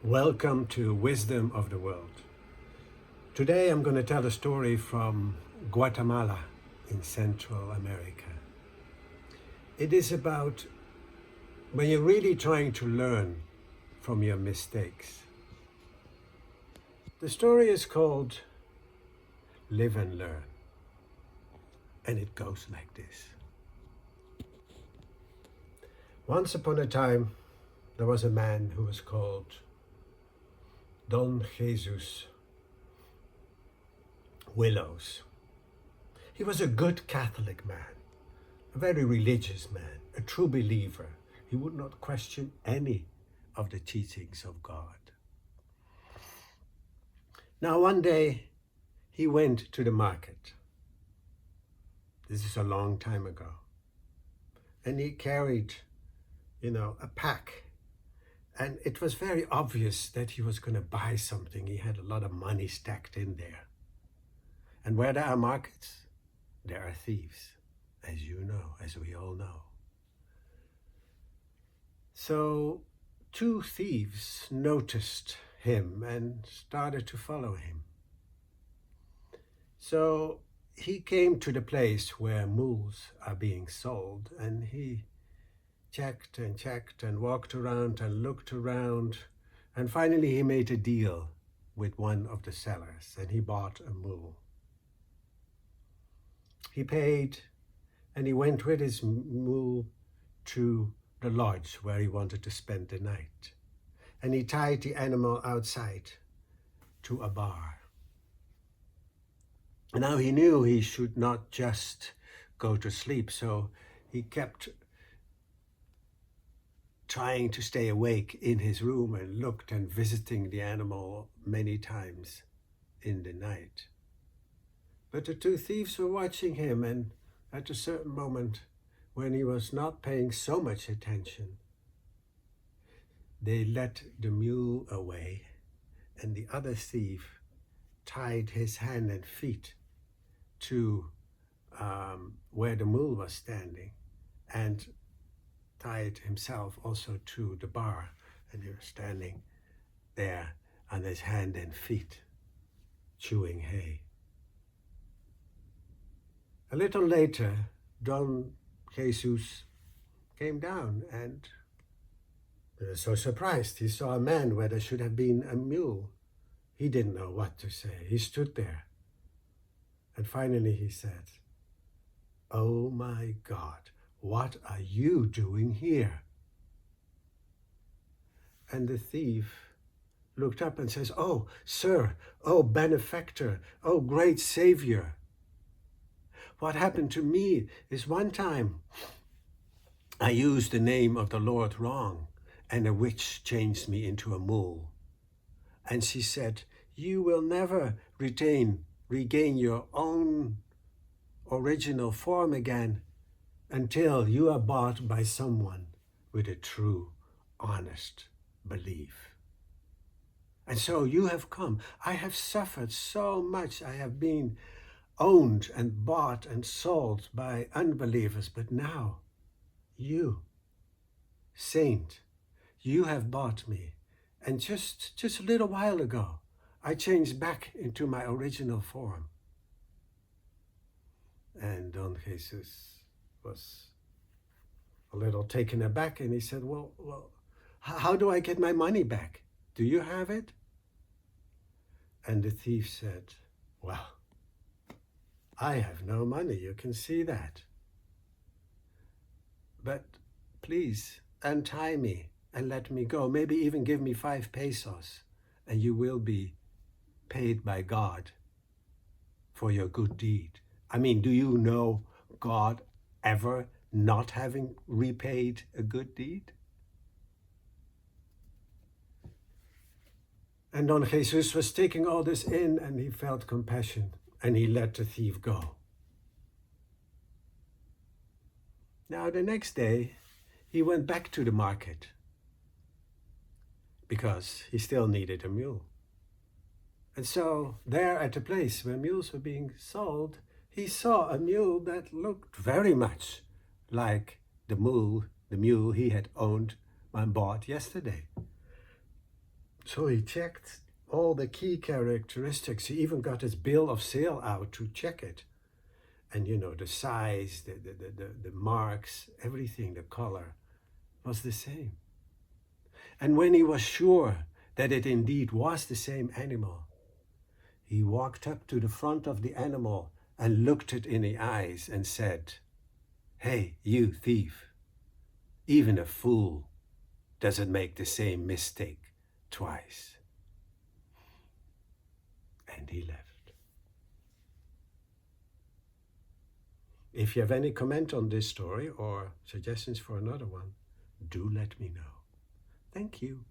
Welcome to Wisdom of the World. Today I'm going to tell a story from Guatemala in Central America. It is about when you're really trying to learn from your mistakes. The story is called Live and Learn, and it goes like this. Once upon a time, there was a man who was called Don Jesus Willows. He was a good Catholic man, a very religious man, a true believer. He would not question any of the teachings of God. Now one day he went to the market. This is a long time ago. And he carried, a pack. And it was very obvious that he was going to buy something. He had a lot of money stacked in there. And where there are markets, there are thieves, as you know, as we all know. So 2 thieves noticed him and started to follow him. So he came to the place where mules are being sold, and he checked and walked around and looked around, and finally he made a deal with one of the sellers and he bought a mule. He paid and he went with his mule to the lodge where he wanted to spend the night, and he tied the animal outside to a bar. And now he knew he should not just go to sleep, so he kept trying to stay awake in his room and looked and visiting the animal many times in the night. But the 2 thieves were watching him, and at a certain moment, when he was not paying so much attention, they let the mule away, and the other thief tied his hand and feet to where the mule was standing, and tied himself also to the bar, and he was standing there on his hand and feet, chewing hay. A little later, Don Jesus came down and he was so surprised. He saw a man where there should have been a mule. He didn't know what to say. He stood there. And finally he said, "Oh my God, what are you doing here?" And the thief looked up and says, "Oh, sir, oh, benefactor, oh, great savior. What happened to me is one time I used the name of the Lord wrong, and a witch changed me into a mule. And she said, 'You will never regain your own original form again until you are bought by someone with a true, honest belief.' And so you have come. I have suffered so much. I have been owned and bought and sold by unbelievers. But now, you, saint, you have bought me. And just a little while ago, I changed back into my original form." And Don Jesus was a little taken aback, and he said, well, how do I get my money back? Do you have it?" And the thief said, "Well, I have no money, you can see that. But please untie me and let me go. Maybe even give me 5 pesos, and you will be paid by God for your good deed." I mean, do you know God ever not having repaid a good deed? And Don Jesus was taking all this in, and he felt compassion, and he let the thief go. Now the next day, he went back to the market because he still needed a mule. And so there at the place where mules were being sold, he saw a mule that looked very much like the mule he had owned and bought yesterday. So he checked all the key characteristics. He even got his bill of sale out to check it. And the size, the marks, everything, the color was the same. And when he was sure that it indeed was the same animal, he walked up to the front of the animal and looked it in the eyes and said, "Hey, you thief, even a fool doesn't make the same mistake twice." And he left. If you have any comment on this story or suggestions for another one, do let me know. Thank you.